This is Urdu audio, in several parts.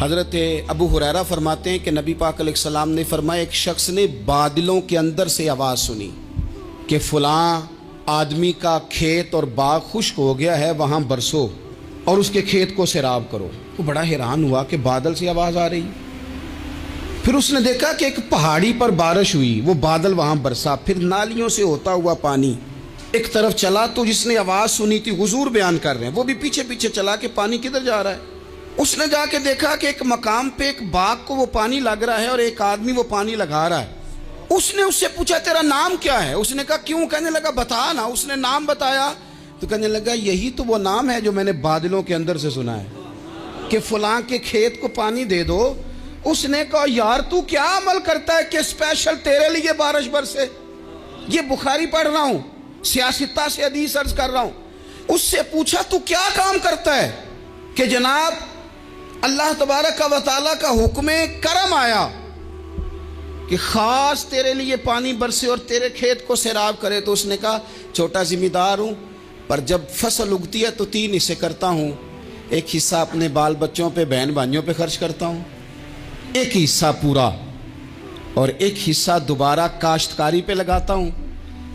حضرت ابو ہریرہ فرماتے ہیں کہ نبی پاک علیہ السلام نے فرمایا ایک شخص نے بادلوں کے اندر سے آواز سنی کہ فلاں آدمی کا کھیت اور باغ خشک ہو گیا ہے، وہاں برسو اور اس کے کھیت کو سیراب کرو۔ وہ بڑا حیران ہوا کہ بادل سے آواز آ رہی۔ پھر اس نے دیکھا کہ ایک پہاڑی پر بارش ہوئی، وہ بادل وہاں برسا، پھر نالیوں سے ہوتا ہوا پانی ایک طرف چلا۔ تو جس نے آواز سنی تھی، حضور بیان کر رہے ہیں، وہ بھی پیچھے پیچھے چلا کہ پانی کدھر جا رہا ہے۔ اس نے جا کے دیکھا کہ ایک مقام پہ ایک باغ کو وہ پانی لگ رہا ہے اور ایک آدمی وہ پانی لگا رہا ہے۔ اس نے اس سے پوچھا تیرا نام کیا ہے؟ اس نے کہا کیوں؟ کہنے لگا بتا نا۔ اس نے نام بتایا تو کہنے لگا یہی تو وہ نام ہے جو میں نے بادلوں کے اندر سے سنا ہے کہ فلاں کے کھیت کو پانی دے دو۔ اس نے کہا یار تو کیا عمل کرتا ہے کہ اسپیشل تیرے لیے بارش برسے؟ یہ بخاری پڑھ رہا ہوں، سیاستہ سے حدیث عرض کر رہا ہوں۔ اس سے پوچھا تو کیا کام کرتا ہے کہ جناب اللہ تبارک و تعالیٰ کا حکم کرم آیا کہ خاص تیرے لیے پانی برسے اور تیرے کھیت کو سیراب کرے؟ تو اس نے کہا چھوٹا ذمہ دار ہوں، پر جب فصل اگتی ہے تو 3 حصے کرتا ہوں۔ ایک حصہ اپنے بال بچوں پہ، بہن بھائیوں پہ خرچ کرتا ہوں، ایک حصہ پورا، اور ایک حصہ دوبارہ کاشتکاری پہ لگاتا ہوں،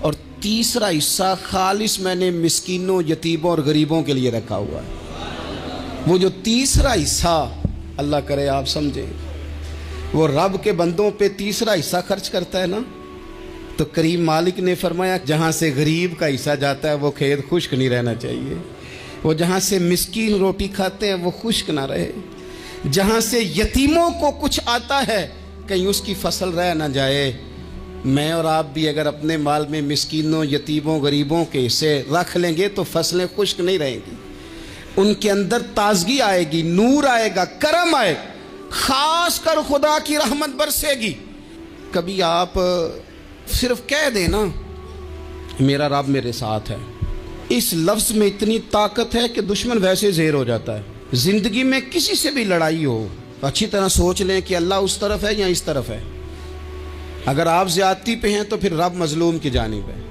اور تیسرا حصہ خالص میں نے مسکینوں، یتیموں اور غریبوں کے لیے رکھا ہوا ہے۔ وہ جو تیسرا حصہ، اللہ کرے آپ سمجھیں، وہ رب کے بندوں پہ تیسرا حصہ خرچ کرتا ہے نا، تو کریم مالک نے فرمایا جہاں سے غریب کا حصہ جاتا ہے وہ کھیت خشک نہیں رہنا چاہیے، وہ جہاں سے مسکین روٹی کھاتے ہیں وہ خشک نہ رہے، جہاں سے یتیموں کو کچھ آتا ہے کہیں اس کی فصل رہ نہ جائے۔ میں اور آپ بھی اگر اپنے مال میں مسکینوں، یتیموں، غریبوں کے حصے رکھ لیں گے تو فصلیں خشک نہیں رہیں گی، ان کے اندر تازگی آئے گی، نور آئے گا، کرم آئے گا، خاص کر خدا کی رحمت برسے گی۔ کبھی آپ صرف کہہ دیں نا میرا رب میرے ساتھ ہے، اس لفظ میں اتنی طاقت ہے کہ دشمن ویسے زہر ہو جاتا ہے۔ زندگی میں کسی سے بھی لڑائی ہو تو اچھی طرح سوچ لیں کہ اللہ اس طرف ہے یا اس طرف ہے۔ اگر آپ زیادتی پہ ہیں تو پھر رب مظلوم کی جانب ہے۔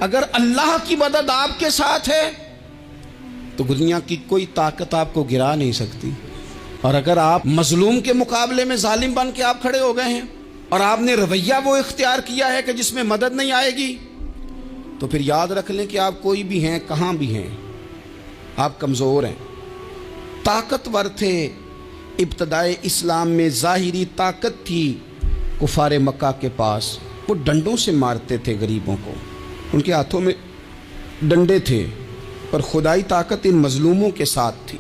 اگر اللہ کی مدد آپ کے ساتھ ہے تو دنیا کی کوئی طاقت آپ کو گرا نہیں سکتی، اور اگر آپ مظلوم کے مقابلے میں ظالم بن کے آپ کھڑے ہو گئے ہیں اور آپ نے رویہ وہ اختیار کیا ہے کہ جس میں مدد نہیں آئے گی، تو پھر یاد رکھ لیں کہ آپ کوئی بھی ہیں، کہاں بھی ہیں، آپ کمزور ہیں۔ طاقتور تھے ابتدائے اسلام میں، ظاہری طاقت تھی کفار مکہ کے پاس، وہ ڈنڈوں سے مارتے تھے غریبوں کو، ان کے ہاتھوں میں ڈنڈے تھے، پر خدائی طاقت ان مظلوموں کے ساتھ تھی۔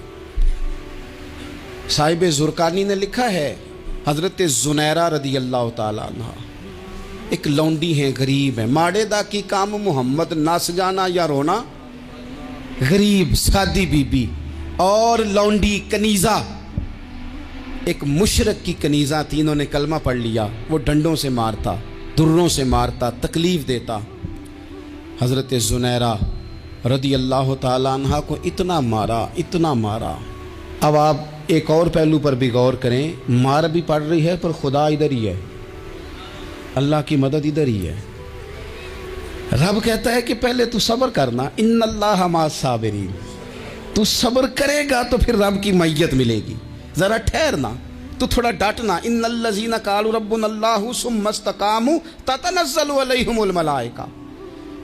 صاحب زرقانی نے لکھا ہے حضرت زنیرہ رضی اللہ تعالیٰ عنہ ایک لونڈی ہیں، غریب ہیں، ماڑے دا کی کام محمد نس جانا یا رونا، غریب سادی بی بی اور لونڈی کنیزہ، ایک مشرک کی کنیزہ تھی، انہوں نے کلمہ پڑھ لیا، وہ ڈنڈوں سے مارتا، دروں سے مارتا، تکلیف دیتا۔ حضرت زنیرہ رضی اللہ تعالیٰ عنہ کو اتنا مارا، اتنا مارا۔ اب آپ ایک اور پہلو پر بھی غور کریں، مار بھی پڑ رہی ہے پر خدا ادھر ہی ہے، اللہ کی مدد ادھر ہی ہے۔ رب کہتا ہے کہ پہلے تو صبر کرنا، ان اللہ مع الصابرین، تو صبر کرے گا تو پھر رب کی معیت ملے گی، ذرا ٹھہرنا، تو تھوڑا ڈٹنا۔ ان الذین قالوا ربنا اللہ ثم استقاموا تتنزل علیہم الملائکہ،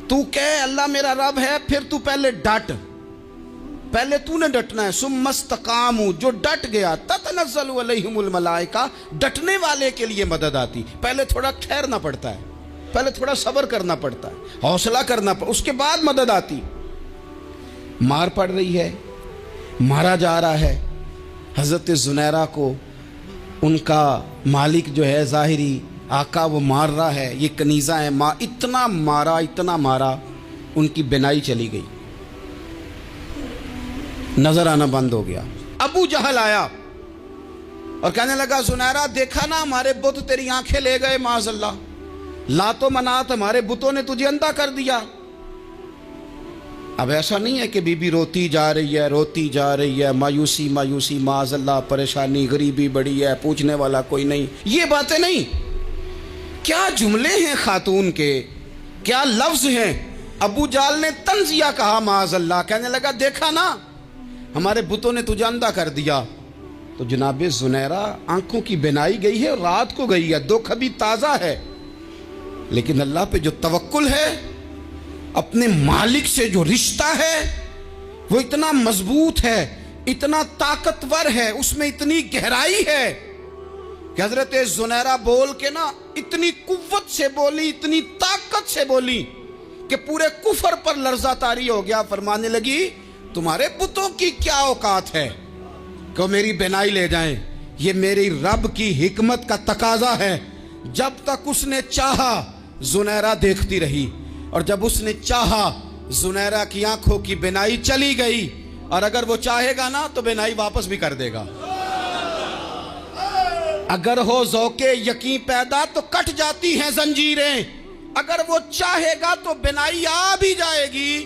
تو کہے اللہ میرا رب ہے، پھر تو پہلے ڈٹ، پہلے تو نے ڈٹنا ہے۔ ثم استقاموا، جو ڈٹ گیا، تتنزل علیہم الملائکہ، ڈٹنے والے کے لیے مدد آتی، پہلے تھوڑا ٹھہرنا پڑتا ہے، پہلے تھوڑا صبر کرنا پڑتا ہے، حوصلہ کرنا پڑتا، اس کے بعد مدد آتی۔ مار پڑ رہی ہے، مارا جا رہا ہے حضرت زنیرہ کو، ان کا مالک جو ہے ظاہری آقا وہ مار رہا ہے، یہ کنیزہ ہے، اتنا مارا، اتنا مارا، ان کی بینائی چلی گئی، نظر آنا بند ہو گیا۔ ابو جہل آیا اور کہنے لگا زنیرہ دیکھا نا ہمارے بت تیری آنکھیں لے گئے، معاذ اللہ، لات و منات ہمارے بتوں نے تجھے اندھا کر دیا۔ اب ایسا نہیں ہے کہ بی بی روتی جا رہی ہے، روتی جا رہی ہے، مایوسی مایوسی، معاذ اللہ، پریشانی، غریبی بڑی ہے، پوچھنے والا کوئی نہیں، یہ باتیں نہیں۔ کیا جملے ہیں خاتون کے، کیا لفظ ہیں۔ ابو جہل نے تنزیہ کہا، معاذ اللہ، کہنے لگا دیکھا نا ہمارے بتوں نے تجھے اندھا کر دیا۔ تو جناب زنیرہ آنکھوں کی بینائی گئی ہے اور رات کو گئی ہے، دکھ ابھی تازہ ہے، لیکن اللہ پہ جو توکل ہے، اپنے مالک سے جو رشتہ ہے وہ اتنا مضبوط ہے، اتنا طاقتور ہے، اس میں اتنی گہرائی ہے کہ حضرت زنیرہ بول کے نا اتنی قوت سے بولی، اتنی طاقت سے بولی کہ پورے کفر پر لرزہ طاری ہو گیا۔ فرمانے لگی تمہارے بتوں کی کیا اوقات ہے کہ وہ میری بینائی لے جائیں، یہ میری رب کی حکمت کا تقاضا ہے۔ جب تک اس نے چاہا زنیرہ دیکھتی رہی، اور جب اس نے چاہا زنیرہ کی آنکھوں کی بینائی چلی گئی، اور اگر وہ چاہے گا نا تو بینائی واپس بھی کر دے گا۔ اگر ہو ذوق یقین پیدا تو کٹ جاتی ہیں زنجیریں، اگر وہ چاہے گا تو بینائی آ بھی جائے گی۔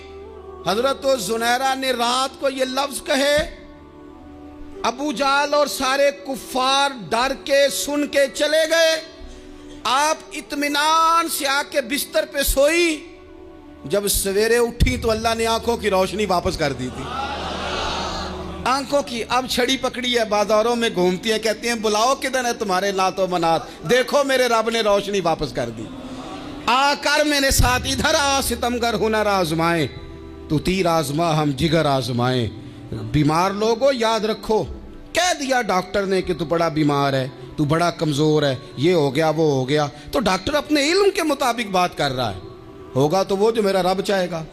حضرت زنیرہ نے رات کو یہ لفظ کہے، ابو جہل اور سارے کفار ڈر کے سن کے چلے گئے، آپ اطمینان سے آ کے بستر پہ سوئی۔ جب سویرے اٹھی تو اللہ نے آنکھوں کی روشنی واپس کر دی تھی، آنکھوں کی۔ اب چھڑی پکڑی ہے، بازاروں میں گھومتی ہے، کہتی ہیں بلاؤ کدھر ہے تمہارے لات و منات، دیکھو میرے رب نے روشنی واپس کر دی۔ آ کر میرے ساتھ ادھر آ، ستمگر ہنر آزمائیں، تو تیر آزما ہم جگر آزمائیں۔ بیمار لوگوں یاد رکھو، کہہ دیا ڈاکٹر نے کہ تو بڑا بیمار ہے، تو بڑا کمزور ہے، یہ ہو گیا وہ ہو گیا، تو ڈاکٹر اپنے علم کے مطابق بات کر رہا ہے، ہوگا تو وہ جو میرا رب چاہے گا۔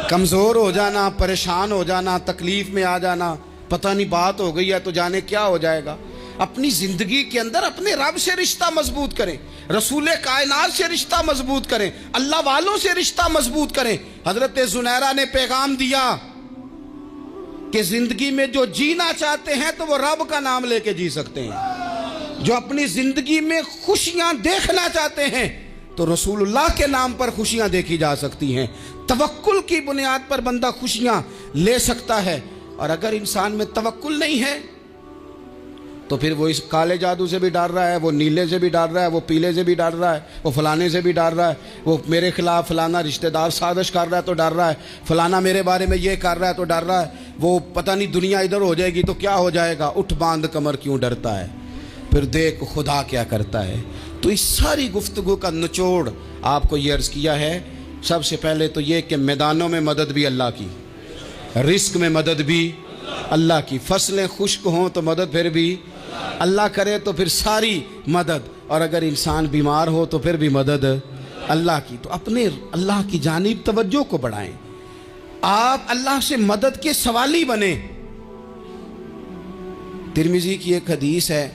کمزور ہو جانا، پریشان ہو جانا، تکلیف میں آ جانا، پتہ نہیں بات ہو گئی ہے تو جانے کیا ہو جائے گا۔ اپنی زندگی کے اندر اپنے رب سے رشتہ مضبوط کریں، رسول کائنات سے رشتہ مضبوط کریں، اللہ والوں سے رشتہ مضبوط کریں۔ حضرت زنیرہ نے پیغام دیا کہ زندگی میں جو جینا چاہتے ہیں تو وہ رب کا نام لے کے جی سکتے ہیں، جو اپنی زندگی میں خوشیاں دیکھنا چاہتے ہیں تو رسول اللہ کے نام پر خوشیاں دیکھی جا سکتی ہیں۔ توکل کی بنیاد پر بندہ خوشیاں لے سکتا ہے، اور اگر انسان میں توکل نہیں ہے تو پھر وہ اس کالے جادو سے بھی ڈر رہا ہے، وہ نیلے سے بھی ڈر رہا ہے، وہ پیلے سے بھی ڈر رہا ہے، وہ فلانے سے بھی ڈر رہا ہے، وہ میرے خلاف فلانا رشتہ دار سازش کر رہا ہے تو ڈر رہا ہے، فلانا میرے بارے میں یہ کر رہا ہے تو ڈر رہا ہے، وہ پتہ نہیں دنیا ادھر ہو جائے گی تو کیا ہو جائے گا، اٹھ باندھ کمر کیوں ڈرتا ہے، پھر دیکھ خدا کیا کرتا ہے۔ تو اس ساری گفتگو کا نچوڑ آپ کو یہ عرض کیا ہے، سب سے پہلے تو یہ کہ میدانوں میں مدد بھی اللہ کی، رزق میں مدد بھی اللہ کی، فصلیں خشک ہوں تو مدد پھر بھی اللہ کرے، تو پھر ساری مدد، اور اگر انسان بیمار ہو تو پھر بھی مدد اللہ کی۔ تو اپنے اللہ کی جانب توجہ کو بڑھائیں، آپ اللہ سے مدد کے سوالی بنیں۔ ترمذی کی ایک حدیث ہے،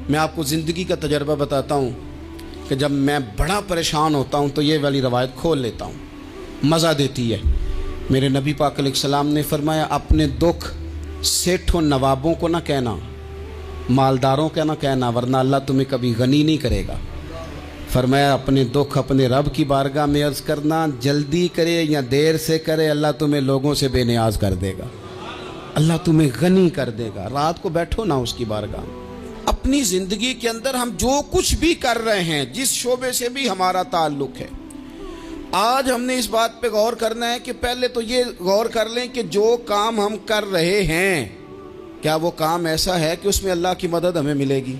میں آپ کو زندگی کا تجربہ بتاتا ہوں کہ جب میں بڑا پریشان ہوتا ہوں تو یہ والی روایت کھول لیتا ہوں، مزہ دیتی ہے۔ میرے نبی پاک علیہ السلام نے فرمایا اپنے دکھ سیٹھوں نوابوں کو نہ کہنا، مالداروں کا نہ کہنا، ورنہ اللہ تمہیں کبھی غنی نہیں کرے گا۔ فرمایا اپنے دکھ اپنے رب کی بارگاہ میں عرض کرنا، جلدی کرے یا دیر سے کرے اللہ تمہیں لوگوں سے بے نیاز کر دے گا، اللہ تمہیں غنی کر دے گا۔ رات کو بیٹھو نا اس کی بارگاہ میں۔ اپنی زندگی کے اندر ہم جو کچھ بھی کر رہے ہیں، جس شعبے سے بھی ہمارا تعلق ہے، آج ہم نے اس بات پہ غور کرنا ہے کہ پہلے تو یہ غور کر لیں کہ جو کام ہم کر رہے ہیں کیا وہ کام ایسا ہے کہ اس میں اللہ کی مدد ہمیں ملے گی؟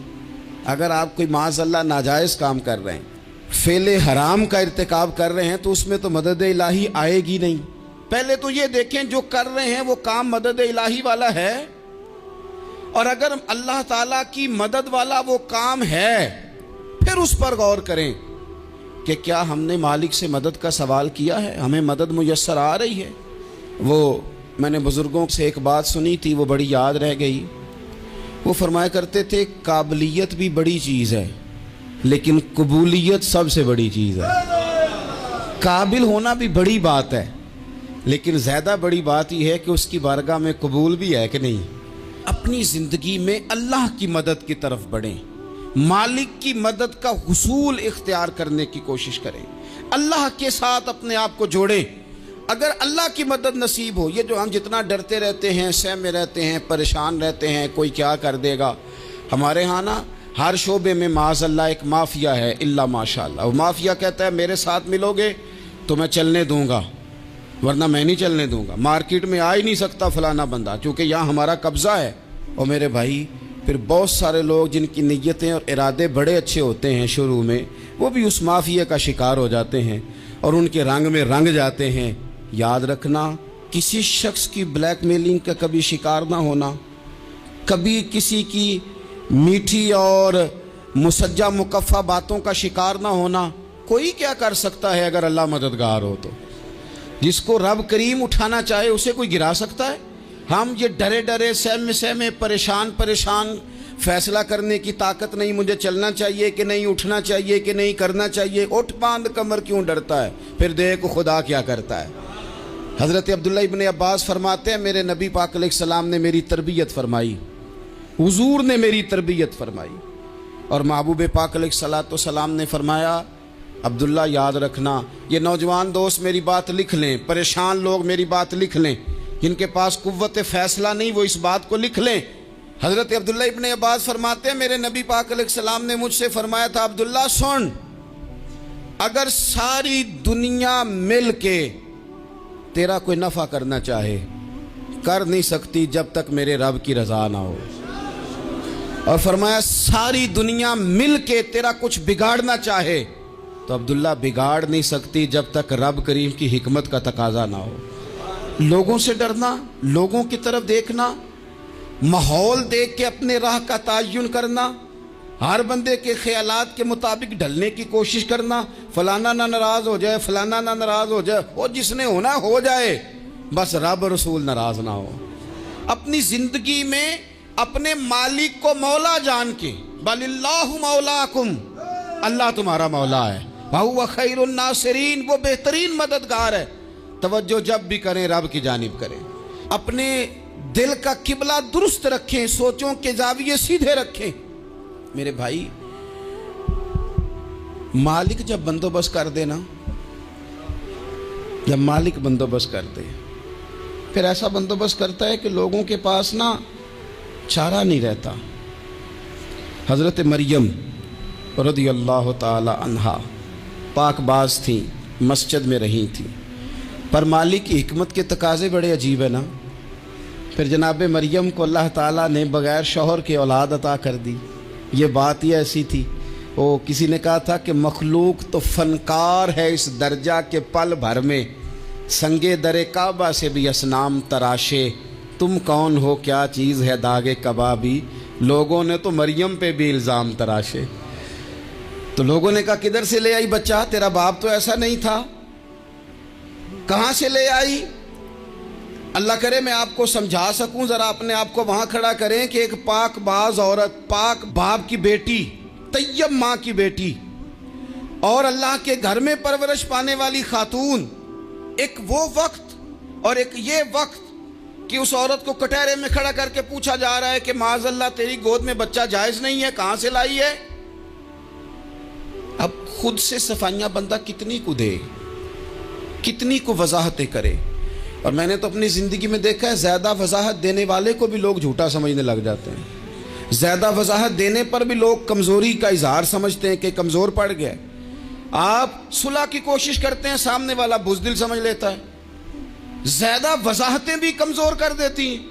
اگر آپ کوئی معاذ اللہ ناجائز کام کر رہے ہیں، فعل حرام کا ارتکاب کر رہے ہیں، تو اس میں تو مدد الہی آئے گی نہیں۔ پہلے تو یہ دیکھیں جو کر رہے ہیں وہ کام مدد الہی والا ہے، اور اگر اللہ تعالیٰ کی مدد والا وہ کام ہے پھر اس پر غور کریں کہ کیا ہم نے مالک سے مدد کا سوال کیا ہے، ہمیں مدد میسر آ رہی ہے۔ وہ میں نے بزرگوں سے ایک بات سنی تھی، وہ بڑی یاد رہ گئی۔ وہ فرمایا کرتے تھے قابلیت بھی بڑی چیز ہے لیکن قبولیت سب سے بڑی چیز ہے۔ قابل ہونا بھی بڑی بات ہے لیکن زیادہ بڑی بات یہ ہے کہ اس کی بارگاہ میں قبول بھی ہے کہ نہیں۔ اپنی زندگی میں اللہ کی مدد کی طرف بڑھیں، مالک کی مدد کا حصول اختیار کرنے کی کوشش کریں، اللہ کے ساتھ اپنے آپ کو جوڑیں۔ اگر اللہ کی مدد نصیب ہو، یہ جو ہم جتنا ڈرتے رہتے ہیں، سہمے رہتے ہیں، پریشان رہتے ہیں کوئی کیا کر دے گا، ہمارے ہاں نا ہر شعبے میں معاذ اللہ ایک مافیا ہے، الا ماشاء اللہ۔ وہ مافیا کہتا ہے میرے ساتھ ملو گے تو میں چلنے دوں گا ورنہ میں نہیں چلنے دوں گا، مارکیٹ میں آ ہی نہیں سکتا فلانا بندہ، چونکہ یہاں ہمارا قبضہ ہے، اور میرے بھائی پھر بہت سارے لوگ جن کی نیتیں اور ارادے بڑے اچھے ہوتے ہیں شروع میں، وہ بھی اس مافیا کا شکار ہو جاتے ہیں اور ان کے رنگ میں رنگ جاتے ہیں۔ یاد رکھنا، کسی شخص کی بلیک میلنگ کا کبھی شکار نہ ہونا، کبھی کسی کی میٹھی اور مسجع مکفہ باتوں کا شکار نہ ہونا۔ کوئی کیا کر سکتا ہے اگر اللہ مددگار ہو تو؟ جس کو رب کریم اٹھانا چاہے اسے کوئی گرا سکتا ہے؟ ہم یہ ڈرے ڈرے سہمے پریشان فیصلہ کرنے کی طاقت نہیں، مجھے چلنا چاہیے کہ نہیں، اٹھنا چاہیے کہ نہیں، کرنا چاہیے، اٹھ باندھ کمر کیوں ڈرتا ہے؟ پھر دیکھ خدا کیا کرتا ہے۔ حضرت عبداللہ ابن عباس فرماتے ہیں میرے نبی پاک علیہ السلام نے میری تربیت فرمائی، حضور نے میری تربیت فرمائی، اور محبوب پاک علیہ السلام نے فرمایا عبداللہ یاد رکھنا، یہ نوجوان دوست میری بات لکھ لیں، پریشان لوگ میری بات لکھ لیں، جن کے پاس قوت فیصلہ نہیں وہ اس بات کو لکھ لیں۔ حضرت عبداللہ ابن عباس فرماتے ہیں میرے نبی پاک علیہ السلام نے مجھ سے فرمایا تھا عبداللہ سن، اگر ساری دنیا مل کے تیرا کوئی نفع کرنا چاہے کر نہیں سکتی جب تک میرے رب کی رضا نہ ہو، اور فرمایا ساری دنیا مل کے تیرا کچھ بگاڑنا چاہے تو عبداللہ بگاڑ نہیں سکتی جب تک رب کریم کی حکمت کا تقاضا نہ ہو۔ لوگوں سے ڈرنا، لوگوں کی طرف دیکھنا، ماحول دیکھ کے اپنے راہ کا تعین کرنا، ہر بندے کے خیالات کے مطابق ڈھلنے کی کوشش کرنا، فلانا نہ ناراض ہو جائے، فلانا نہ ناراض ہو جائے، وہ جس نے ہونا ہو جائے، بس رب رسول ناراض نہ ہو۔ اپنی زندگی میں اپنے مالک کو مولا جان کے، بل اللہ مولاکم، اللہ تمہارا مولا ہے، وَهُوَ خَيْرُ النَّاصِرِينَ، وہ بہترین مددگار ہے۔ توجہ جب بھی کریں رب کی جانب کریں، اپنے دل کا قبلہ درست رکھیں، سوچوں کے زاویے سیدھے رکھیں۔ میرے بھائی مالک جب بندوبست کر دے نا، جب مالک بندوبست کر دے پھر ایسا بندوبست کرتا ہے کہ لوگوں کے پاس نا چارہ نہیں رہتا۔ حضرت مریم رضی اللہ تعالی عنہا پاک باز تھیں، مسجد میں رہی تھیں، پر مالک کی حکمت کے تقاضے بڑے عجیب ہے نا۔ پھر جناب مریم کو اللہ تعالیٰ نے بغیر شوہر کے اولاد عطا کر دی۔ یہ بات ہی ایسی تھی، وہ کسی نے کہا تھا کہ مخلوق تو فنکار ہے اس درجہ کے پل بھر میں سنگے در کعبہ سے بھی اصنام تراشے، تم کون ہو کیا چیز ہے داغ کبابی، لوگوں نے تو مریم پہ بھی الزام تراشے۔ تو لوگوں نے کہا کدھر سے لے آئی بچہ، تیرا باپ تو ایسا نہیں تھا، کہاں سے لے آئی؟ اللہ کرے میں آپ کو سمجھا سکوں، ذرا اپنے آپ کو وہاں کھڑا کریں کہ ایک پاک باز عورت، پاک باپ کی بیٹی، طیب ماں کی بیٹی، اور اللہ کے گھر میں پرورش پانے والی خاتون، ایک وہ وقت اور ایک یہ وقت کہ اس عورت کو کٹہرے میں کھڑا کر کے پوچھا جا رہا ہے کہ معاذ اللہ تیری گود میں بچہ جائز نہیں ہے، کہاں سے لائی ہے؟ اب خود سے صفائیاں بندہ کتنی کو دے، کتنی کو وضاحتیں کرے۔ اور میں نے تو اپنی زندگی میں دیکھا ہے زیادہ وضاحت دینے والے کو بھی لوگ جھوٹا سمجھنے لگ جاتے ہیں، زیادہ وضاحت دینے پر بھی لوگ کمزوری کا اظہار سمجھتے ہیں کہ کمزور پڑ گیا۔ آپ صلح کی کوشش کرتے ہیں، سامنے والا بزدل سمجھ لیتا ہے، زیادہ وضاحتیں بھی کمزور کر دیتی ہیں۔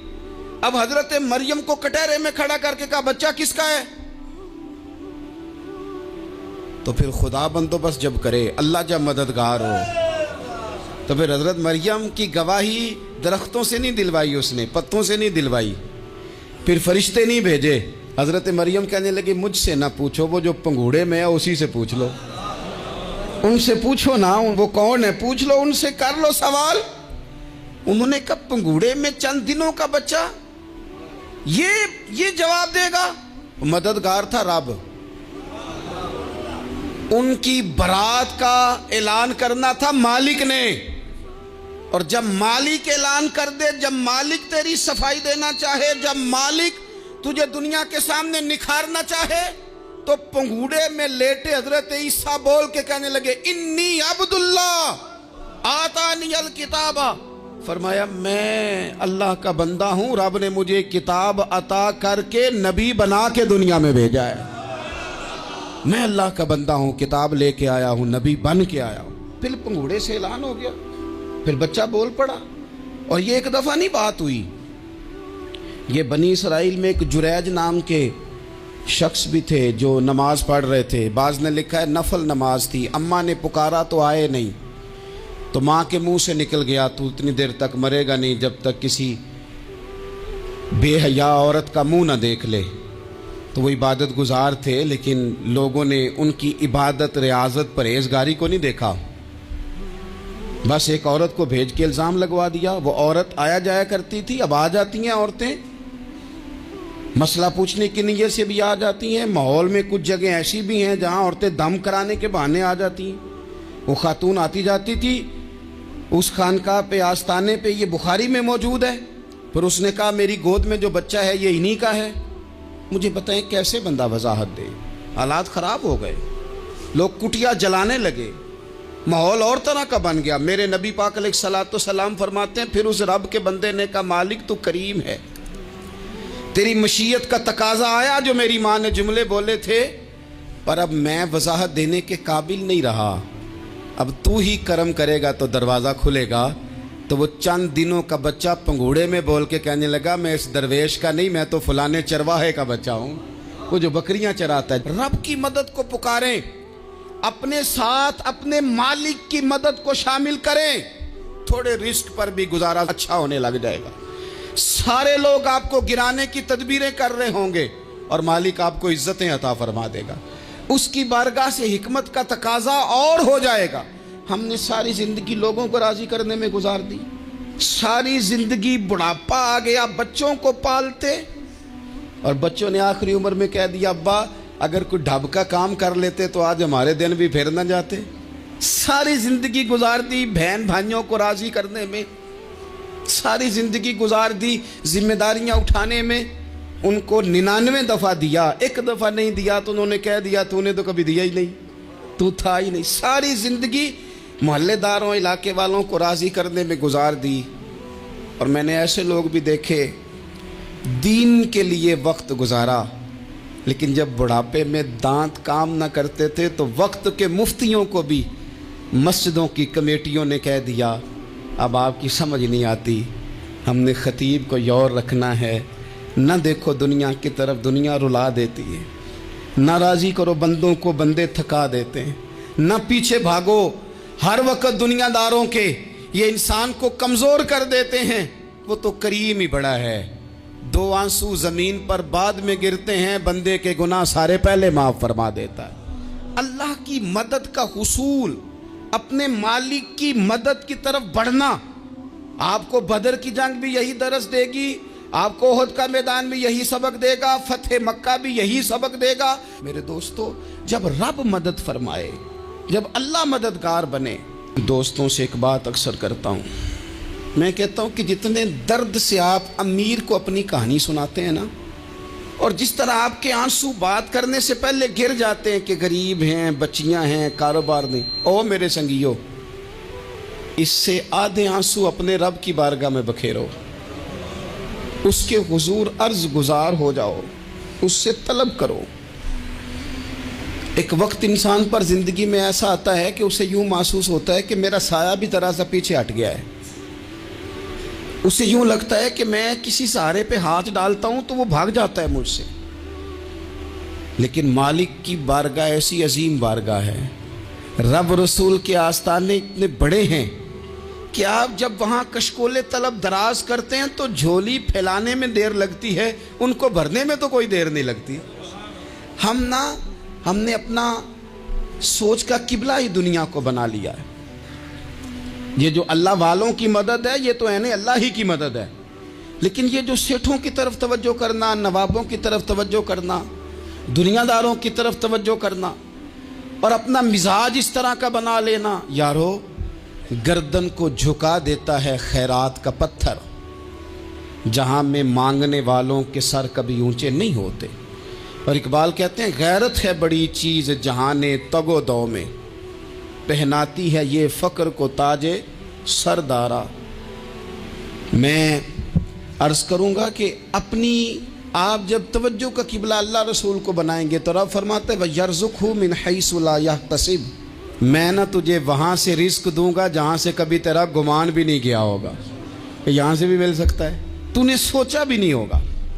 اب حضرت مریم کو کٹہرے میں کھڑا کر کے کہا بچہ کس کا ہے؟ تو پھر خدا بندوبست جب کرے، اللہ جب مددگار ہو، تو پھر حضرت مریم کی گواہی درختوں سے نہیں دلوائی، اس نے پتوں سے نہیں دلوائی، پھر فرشتے نہیں بھیجے۔ حضرت مریم کہنے لگی مجھ سے نہ پوچھو، وہ جو پنگوڑے میں ہے اسی سے پوچھ لو، ان سے پوچھو نا، وہ کون ہے پوچھ لو، ان سے کر لو سوال۔ انہوں نے کہا پنگوڑے میں چند دنوں کا بچہ یہ جواب دے گا؟ مددگار تھا رب، ان کی برات کا اعلان کرنا تھا مالک نے، اور جب مالک اعلان کر دے، جب مالک تیری صفائی دینا چاہے، جب مالک تجھے دنیا کے سامنے نکھارنا چاہے، تو پنگوڑے میں لیٹے حضرت عیسیٰ بول کے کہنے لگے انی عبداللہ آتانی الکتاب، فرمایا میں اللہ کا بندہ ہوں، رب نے مجھے کتاب عطا کر کے نبی بنا کے دنیا میں بھیجا ہے، میں اللہ کا بندہ ہوں، کتاب لے کے آیا ہوں، نبی بن کے آیا ہوں۔ پھر پنگوڑے سے اعلان ہو گیا، پھر بچہ بول پڑا۔ اور یہ ایک دفعہ نہیں بات ہوئی، یہ بنی اسرائیل میں ایک جریج نام کے شخص بھی تھے جو نماز پڑھ رہے تھے. بعض نے لکھا ہے نفل نماز تھی. اماں نے پکارا تو آئے نہیں, تو ماں کے منہ سے نکل گیا تو اتنی دیر تک مرے گا نہیں جب تک کسی بے حیا عورت کا منہ نہ دیکھ لے. تو وہ عبادت گزار تھے, لیکن لوگوں نے ان کی عبادت, ریاضت, پرہیزگاری کو نہیں دیکھا. بس ایک عورت کو بھیج کے الزام لگوا دیا. وہ عورت آیا جایا کرتی تھی, اب آ جاتی ہیں عورتیں, مسئلہ پوچھنے کی نیت سے بھی آ جاتی ہیں. ماحول میں کچھ جگہ ایسی بھی ہیں جہاں عورتیں دم کرانے کے بہانے آ جاتی ہیں. وہ خاتون آتی جاتی تھی اس خانقاہ پہ, آستانے پہ, یہ بخاری میں موجود ہے. پھر اس نے کہا میری گود میں جو بچہ ہے یہ انہی کا ہے. مجھے بتائیں کیسے بندہ وضاحت دے. حالات خراب ہو گئے, لوگ کٹیا جلانے لگے, ماحول اور طرح کا بن گیا. میرے نبی پاک علیہ الصلوۃ والسلام فرماتے ہیں پھر اس رب کے بندے نے کہا مالک تو کریم ہے, تیری مشیت کا تقاضا آیا جو میری ماں نے جملے بولے تھے, پر اب میں وضاحت دینے کے قابل نہیں رہا, اب تو ہی کرم کرے گا تو دروازہ کھلے گا. تو وہ چند دنوں کا بچہ پنگوڑے میں بول کے کہنے لگا میں اس درویش کا نہیں, میں تو فلانے چرواہے کا بچہ ہوں, وہ جو بکریاں چراتا ہے. رب کی مدد کو پکاریں, اپنے ساتھ اپنے مالک کی مدد کو شامل کریں, تھوڑے رزق پر بھی گزارا اچھا ہونے لگ جائے گا. سارے لوگ آپ کو گرانے کی تدبیریں کر رہے ہوں گے اور مالک آپ کو عزتیں عطا فرما دے گا. اس کی بارگاہ سے حکمت کا تقاضا اور ہو جائے گا. ہم نے ساری زندگی لوگوں کو راضی کرنے میں گزار دی, ساری زندگی بڑھاپا آ گیا بچوں کو پالتے, اور بچوں نے آخری عمر میں کہہ دیا ابا اگر کوئی ڈھب کا کام کر لیتے تو آج ہمارے دن بھی پھر نہ جاتے. ساری زندگی گزار دی بہن بھائیوں کو راضی کرنے میں, ساری زندگی گزار دی ذمہ داریاں اٹھانے میں. ان کو 99 دفعہ دیا, ایک دفعہ نہیں دیا تو انہوں نے کہہ دیا تو نے تو کبھی دیا ہی نہیں, تو تھا ہی نہیں. ساری زندگی محلے داروں, علاقے والوں کو راضی کرنے میں گزار دی. اور میں نے ایسے لوگ بھی دیکھے دین کے لیے وقت گزارا, لیکن جب بڑھاپے میں دانت کام نہ کرتے تھے تو وقت کے مفتیوں کو بھی مسجدوں کی کمیٹیوں نے کہہ دیا اب آپ کی سمجھ نہیں آتی, ہم نے خطیب کو یور رکھنا ہے, نہ دیکھو دنیا کی طرف, دنیا رلا دیتی ہے, نہ راضی کرو بندوں کو, بندے تھکا دیتے ہیں, نہ پیچھے بھاگو ہر وقت دنیا داروں کے, یہ انسان کو کمزور کر دیتے ہیں. وہ تو کریم ہی بڑا ہے, 2 آنسو زمین پر بعد میں گرتے ہیں, بندے کے گناہ سارے پہلے معاف فرما دیتا ہے. اللہ کی مدد کا حصول, اپنے مالک کی مدد کی طرف بڑھنا. آپ کو بدر کی جنگ بھی یہی درس دے گی, آپ کو احد کا میدان بھی یہی سبق دے گا, فتح مکہ بھی یہی سبق دے گا. میرے دوستو, جب رب مدد فرمائے, جب اللہ مددگار بنے. دوستوں سے ایک بات اکثر کرتا ہوں, میں کہتا ہوں کہ جتنے درد سے آپ امیر کو اپنی کہانی سناتے ہیں نا, اور جس طرح آپ کے آنسو بات کرنے سے پہلے گر جاتے ہیں کہ غریب ہیں, بچیاں ہیں, کاروبار نہیں, او میرے سنگیو, اس سے آدھے آنسو اپنے رب کی بارگاہ میں بکھیرو, اس کے حضور عرض گزار ہو جاؤ, اس سے طلب کرو. ایک وقت انسان پر زندگی میں ایسا آتا ہے کہ اسے یوں محسوس ہوتا ہے کہ میرا سایہ بھی ذرا سا پیچھے ہٹ گیا ہے. اسے یوں لگتا ہے کہ میں کسی سہارے پہ ہاتھ ڈالتا ہوں تو وہ بھاگ جاتا ہے مجھ سے. لیکن مالک کی بارگاہ ایسی عظیم بارگاہ ہے, رب رسول کے آستانے اتنے بڑے ہیں کہ آپ جب وہاں کشکول طلب دراز کرتے ہیں تو جھولی پھیلانے میں دیر لگتی ہے, ان کو بھرنے میں تو کوئی دیر نہیں لگتی. ہم نے اپنا سوچ کا قبلہ ہی دنیا کو بنا لیا ہے. یہ جو اللہ والوں کی مدد ہے یہ تو ہے نہیں, اللہ ہی کی مدد ہے. لیکن یہ جو سیٹھوں کی طرف توجہ کرنا, نوابوں کی طرف توجہ کرنا, دنیا داروں کی طرف توجہ کرنا, اور اپنا مزاج اس طرح کا بنا لینا, یارو گردن کو جھکا دیتا ہے خیرات کا پتھر, جہاں میں مانگنے والوں کے سر کبھی اونچے نہیں ہوتے. اور اقبال کہتے ہیں غیرت ہے بڑی چیز جہانے تگ و دو میں, پہناتی ہے یہ فقر کو تاج سردارا. میں عرض کروں گا کہ اپنی آپ جب توجہ کا قبلہ اللہ رسول کو بنائیں گے تو رب فرماتے ہیں وَيَرْزُقْهُ مِنْ حَيْثُ لَا يَحْتَسِبُ, میں نہ تجھے وہاں سے رزق دوں گا جہاں سے کبھی تیرا گمان بھی نہیں گیا ہوگا. یہاں سے بھی مل سکتا ہے, تو نے سوچا بھی نہیں ہوگا.